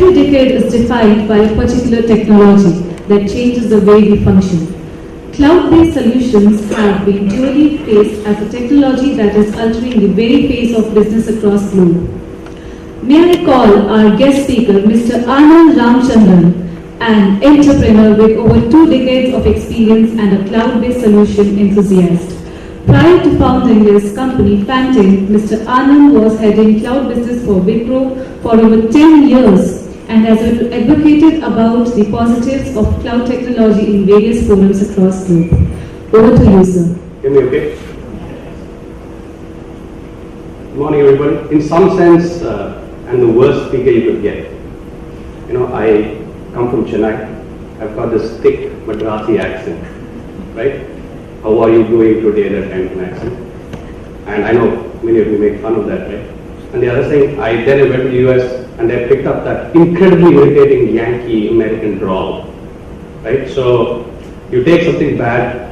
Every decade is defined by a particular technology that changes the way we function. Cloud-based solutions have been duly faced as a technology that is altering the very face of business across the globe. May I call our guest speaker, Mr. Anand Ramachandran, an entrepreneur with over 2 decades of experience and a cloud-based solution enthusiast. Prior to founding his company, Fantain, Mr. Anand was heading cloud business for Wipro for over 10 years and has advocated about the positives of cloud technology in various forums across the globe. Over to you, sir. Hear me okay? Good morning, everybody. In some sense, I'm the worst speaker you could get. You know, I come from Chennai. I've got this thick Madrasi accent, right? How are you doing today? That kind of an accent. And I know many of you make fun of that, right? And the other thing, I then went to the US and I picked up that incredibly irritating Yankee American drawl, right? So you take something bad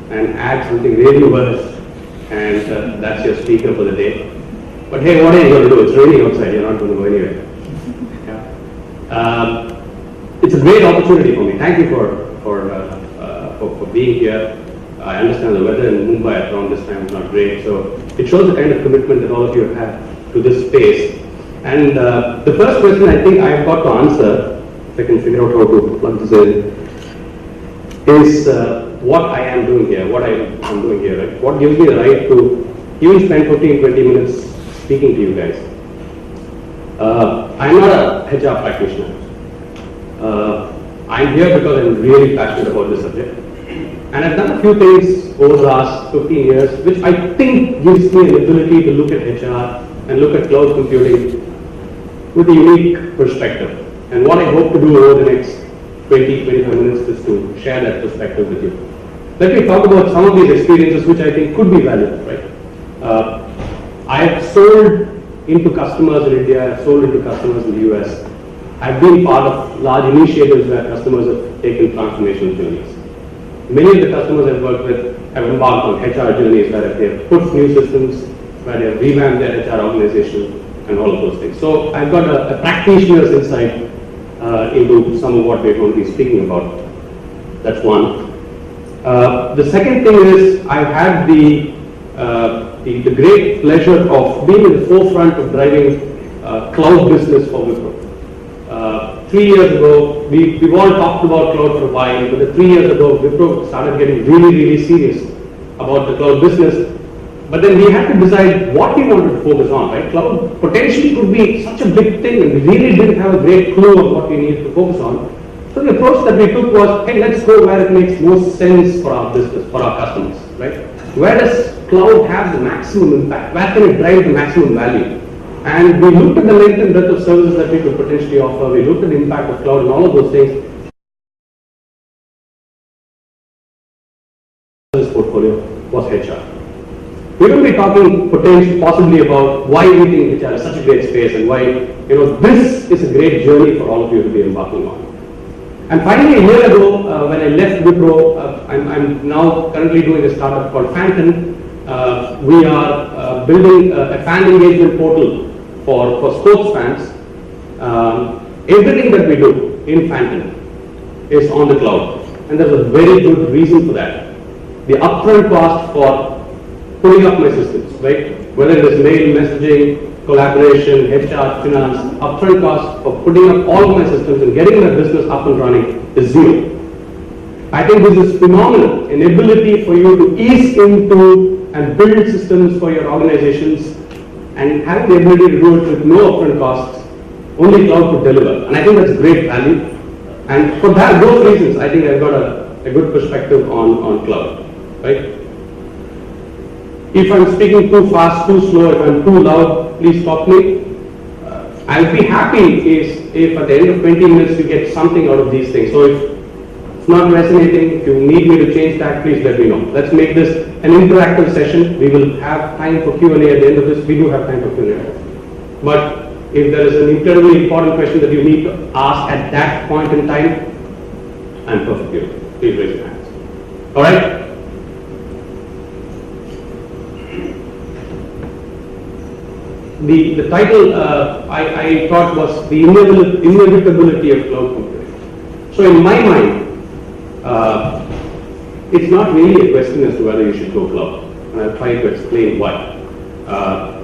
and add something really worse, and that's your speaker for the day. But hey, what are you going to do? It's raining outside. You're not going to go anywhere. Yeah. It's a great opportunity for me. Thank you for being here. I understand the weather in Mumbai around this time is not great, so it shows the kind of commitment that all of you have to this space. And the first question I think I've got to answer, if I can figure out how to plug this in, is what I am doing here, what I'm doing here. Right? What gives me the right to even spend 15, 20 minutes speaking to you guys. I'm not a HR practitioner. I'm here because I'm really passionate about this subject. And I've done a few things over the last 15 years, which I think gives me an ability to look at HR and look at cloud computing with a unique perspective. And what I hope to do over the next 20, 25 minutes is to share that perspective with you. Let me talk about some of these experiences which I think could be valuable, right? I have sold into customers in India, I've sold into customers in the US. I've been part of large initiatives where customers have taken transformational journeys. Many of the customers I've worked with have embarked on HR journeys where they have put new systems, where they have revamped their HR organization, and all of those things. So I've got a practitioner's insight into some of what we're going to be speaking about. That's one. The second thing is I've had the great pleasure of being in the forefront of driving cloud business for Wipro. 3 years ago, we've all talked about cloud for a while, but 3 years ago, Wipro started getting really, really serious about the cloud business. But then we had to decide what we wanted to focus on, right? Cloud potentially could be such a big thing, and we really didn't have a great clue of what we needed to focus on. So the approach that we took was, hey, let's go where it makes most sense for our business, for our customers, right? Where does cloud have the maximum impact? Where can it drive the maximum value? And we looked at the length and breadth of services that we could potentially offer. We looked at the impact of cloud and all of those things. This portfolio was HR. We're going to be talking potentially, possibly about why we think HR is such a great space and why, this is a great journey for all of you to be embarking on. And finally, a year ago, when I left Wipro, I'm now currently doing a startup called Fantain. We are building a fan engagement portal for sports fans. Everything that we do in Fantain is on the cloud, and there's a very good reason for that. The upfront cost for putting up my systems, right? Whether it is mail, messaging, collaboration, HR, finance, upfront cost for putting up all of my systems and getting my business up and running is zero. I think this is phenomenal, an ability for you to ease into and build systems for your organizations and having the ability to do it with no upfront costs. Only cloud could deliver, and I think that's great value. And for those reasons, I think I've got a good perspective on cloud, right? If I'm speaking too fast, too slow, if I'm too loud, please stop me. I'll be happy if at the end of 20 minutes you get something out of these things. So if it's not resonating, if you need me to change that, please let me know. Let's make this an interactive session. We will have time for Q&A at the end of this. We do have time for Q&A. But if there is an incredibly important question that you need to ask at that point in time, I'm perfectly okay. Please raise your hands. All right? the title I thought was the inevitability of cloud computing. So in my mind, it's not really a question as to whether you should go cloud, and I'll try to explain why.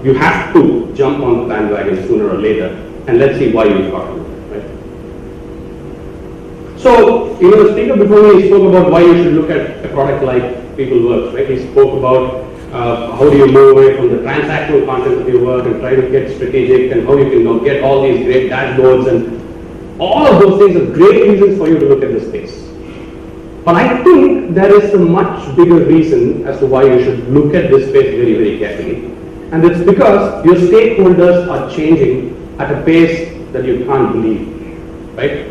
You have to jump on the bandwagon sooner or later, and let's see why you've got to, right? So, the speaker before me spoke about why you should look at a product like PeopleWorks, right? He spoke about how do you move away from the transactional content of your work and try to get strategic, and how you can get all these great dashboards, and all of those things are great reasons for you to look at this space. But I think there is a much bigger reason as to why you should look at this space very, very carefully. And it's because your stakeholders are changing at a pace that you can't believe, right?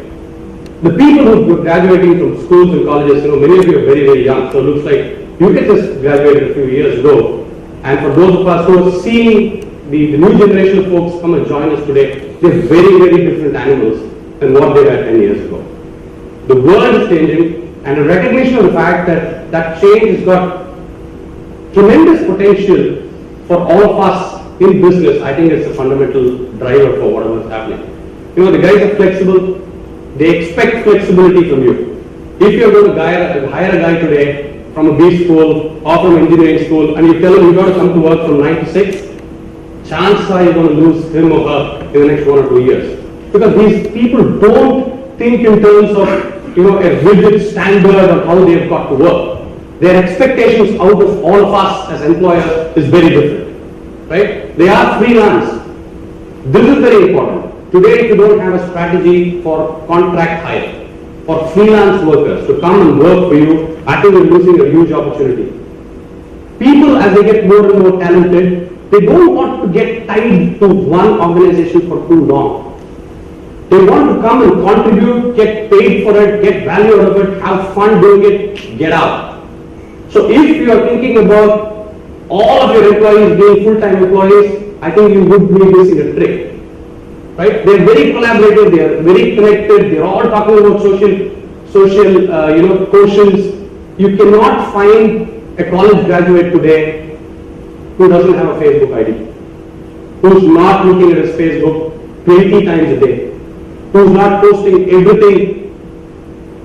The people who are graduating from schools and colleges, many of you are very, very young, so it looks like you had just graduated a few years ago. And for those of us who are seeing the new generation of folks come and join us today, they're very, very different animals than what they were 10 years ago. The world is changing, and a recognition of the fact that that change has got tremendous potential for all of us in business, I think it's a fundamental driver for whatever is happening. The guys are flexible. They expect flexibility from you. If you're going to hire a guy today from a B school or from engineering school, and you tell him you've got to come to work from 9 to 6, chances are you're going to lose him or her in the next 1 or 2 years. Because these people don't think in terms of a rigid standard of how they've got to work. Their expectations out of all of us as employers is very different, right? They are freelance. This is very important. Today, if you don't have a strategy for contract hire, for freelance workers to come and work for you, I think you're losing a huge opportunity. People, as they get more and more talented, they don't want to get tied to one organization for too long. They want to come and contribute, get paid for it, get value out of it, have fun doing it, get out. So if you are thinking about all of your employees being full-time employees, I think you would be missing a trick. Right? They're very collaborative, they are very connected, they're all talking about social quotients. You cannot find a college graduate today who doesn't have a Facebook ID, who's not looking at his Facebook 20 times a day, who's not posting everything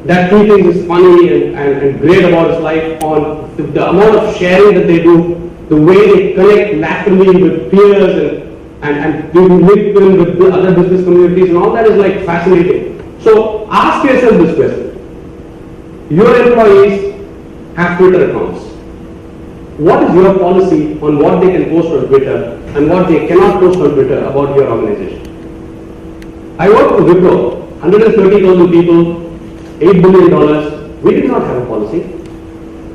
that he thinks is funny and great about his life on the amount of sharing that they do, the way they connect laterally with peers and do LinkedIn with the other business communities, and all that is like fascinating. So ask yourself this question. Your employees have Twitter accounts. What is your policy on what they can post on Twitter and what they cannot post on Twitter about your organization? I work for Wipro, 130,000 people, $8 billion. We did not have a policy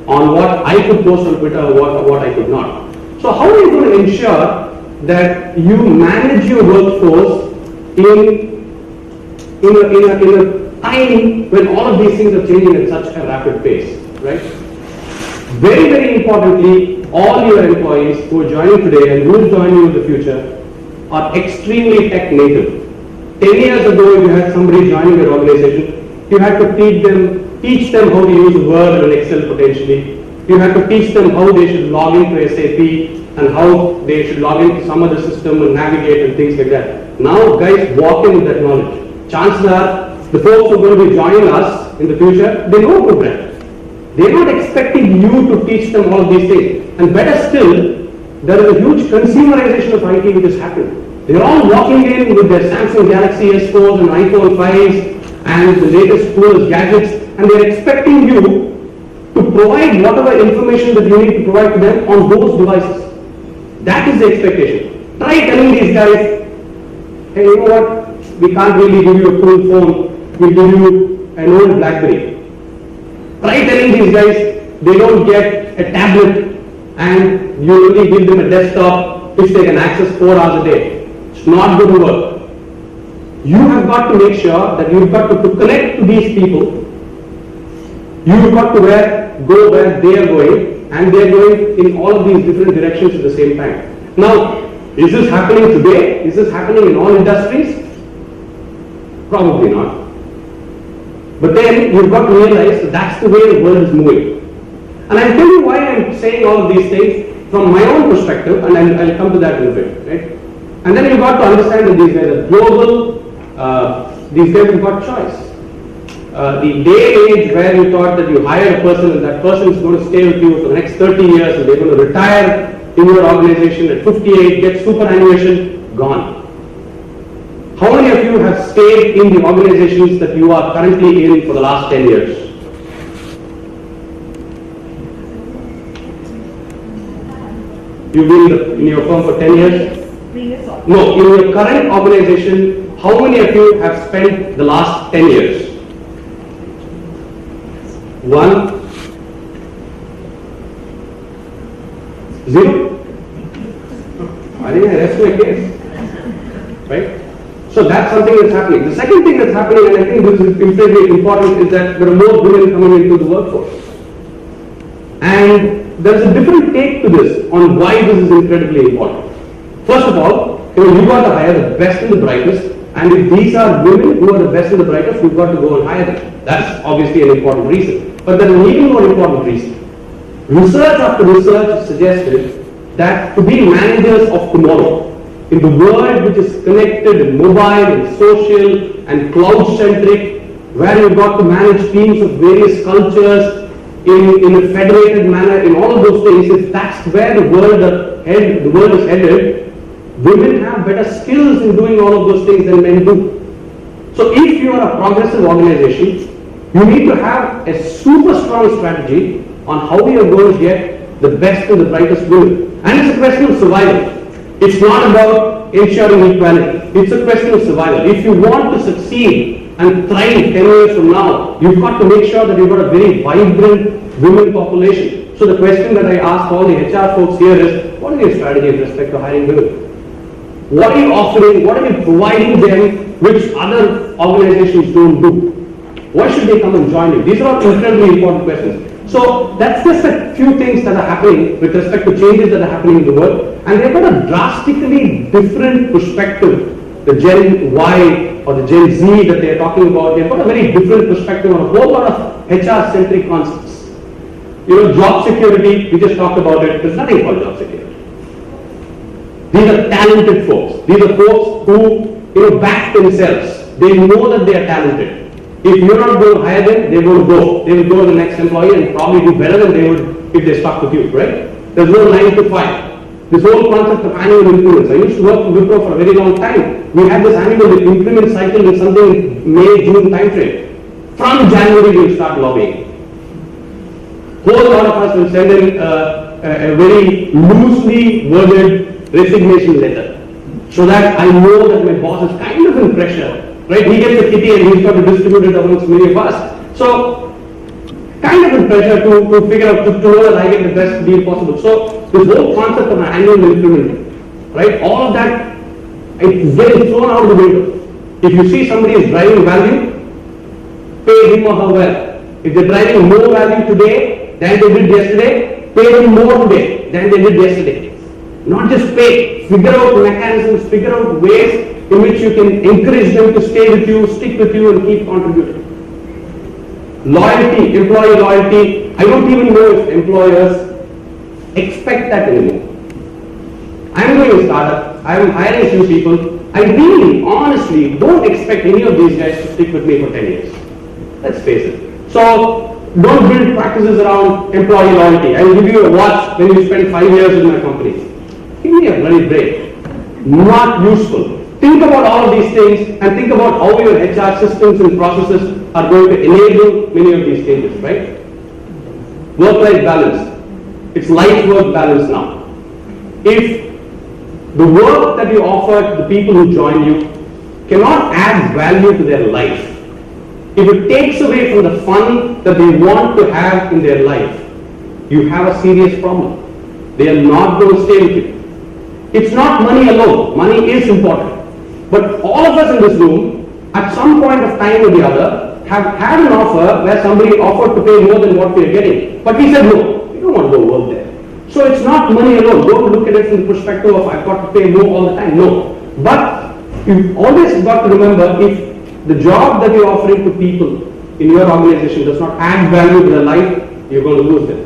on what I could post on Twitter or what I could not. So how are you going to ensure that you manage your workforce in a time when all of these things are changing at such a rapid pace, right? Very, very importantly, all your employees who are joining today and who will join you in the future are extremely tech native. 10 years ago, if you had somebody joining your organization, you had to teach them how to use Word and Excel potentially. You had to teach them how they should log into SAP and how they should log into some other system and navigate and things like that. Now guys walk in with that knowledge. Chances are the folks who are going to be joining us in the future, they know program. They're not expecting you to teach them all of these things. And better still, there is a huge consumerization of IT which is happening. They're all walking in with their Samsung Galaxy S4s and iPhone 5s and the latest coolest gadgets, and they're expecting you to provide whatever information that you need to provide to them on those devices. That is the expectation. Try telling these guys, hey, you know what, we can't really give you a full phone, we'll give you an old BlackBerry. Try telling these guys they don't get a tablet and you only give them a desktop which they can access 4 hours a day. It's not going to work. You have got to make sure that you've got to connect to these people. You've got to go where they are going, and they are going in all of these different directions at the same time. Now, is this happening today? Is this happening in all industries? Probably not. But then you've got to realize that that's the way the world is moving. And I'll tell you why I'm saying all of these things from my own perspective, and I'll come to that in a bit. Right? And then you've got to understand that these guys are global, these guys have got choice. The day and age where you thought that you hire a person and that person is going to stay with you for the next 30 years and they're going to retire in your organization at 58, get superannuation, gone. How many of you have stayed in the organizations that you are currently in for the last 10 years? You've been in your firm for 10 years? No, in your current organization, how many of you have spent the last 10 years? One? Zero? I think I rest my case. Right? So that's something that's happening. The second thing that's happening, and I think this is incredibly important, is that there are more women coming into the workforce. And there's a different take to this on why this is incredibly important. First of all, you've got to hire the best and the brightest, and if these are women who are the best and the brightest, you've got to go and hire them. That's obviously an important reason. But there's an even more important reason. Research after research has suggested that to be managers of tomorrow, in the world which is connected and mobile and social and cloud-centric, where you've got to manage teams of various cultures in a federated manner, in all of those things, if that's where the world is headed, women have better skills in doing all of those things than men do. So if you are a progressive organization, you need to have a super strong strategy on how you are going to get the best and the brightest women. And it's a question of survival. It's not about ensuring equality. It's a question of survival. If you want to succeed and thrive 10 years from now, you've got to make sure that you've got a very vibrant women population. So the question that I ask all the HR folks here is, what is your strategy with respect to hiring women? What are you offering? What are you providing them which other organizations don't do? Why should they come and join you? These are all incredibly important questions. So that's just a few things that are happening with respect to changes that are happening in the world, and they've got a drastically different perspective. The Gen Y or the Gen Z that they're talking about, they've got a very different perspective on a whole lot of HR-centric concepts. Job security, we just talked about it. There's nothing called job security. These are talented folks. These are folks who, back themselves. They know that they are talented. If you're not going to hire them, they will go. They will go to the next employee and probably do better than they would if they stuck with you, right? There's no 9 to 5. This whole concept of annual increments. I used to work for Wipro for a very long time. We had this annual increment cycle in something in May, June timeframe. From January, we'll start lobbying. Whole lot of us will send in a very loosely worded resignation letter, so that I know that my boss is kind of in pressure. Right? He gets a kitty and he's got to distribute it amongst many of us. So, kind of in pressure to figure out, to know that I get the best deal possible. So, this whole concept of an annual increment, right? All of that, it's getting thrown out the window. If you see somebody is driving value, pay him or her well. If they're driving more value today than they did yesterday, pay them more today than they did yesterday. Not just pay, figure out mechanisms, figure out ways in which you can encourage them to stay with you, stick with you, and keep contributing. Loyalty, employee loyalty, I don't even know if employers expect that anymore. I'm doing a startup, I'm hiring a few people, I really, honestly, don't expect any of these guys to stick with me for 10 years. Let's face it. So, don't build practices around employee loyalty. I will give you a watch when you spend 5 years in my company. Give me a bloody break. Not useful. Think about all of these things and think about how your HR systems and processes are going to enable many of these changes, right? Work-life balance. It's life-work balance now. If the work that you offer to the people who join you cannot add value to their life, if it takes away from the fun that they want to have in their life, you have a serious problem. They are not going to stay with you. It's not money alone. Money is important. But all of us in this room, at some point of time or the other, have had an offer where somebody offered to pay more than what we are getting. But we said no, we don't want to go work there. So it's not money alone. Don't look at it from the perspective of I've got to pay more all the time. No. But you've always got to remember, if the job that you're offering to people in your organization does not add value to their life, you're going to lose them.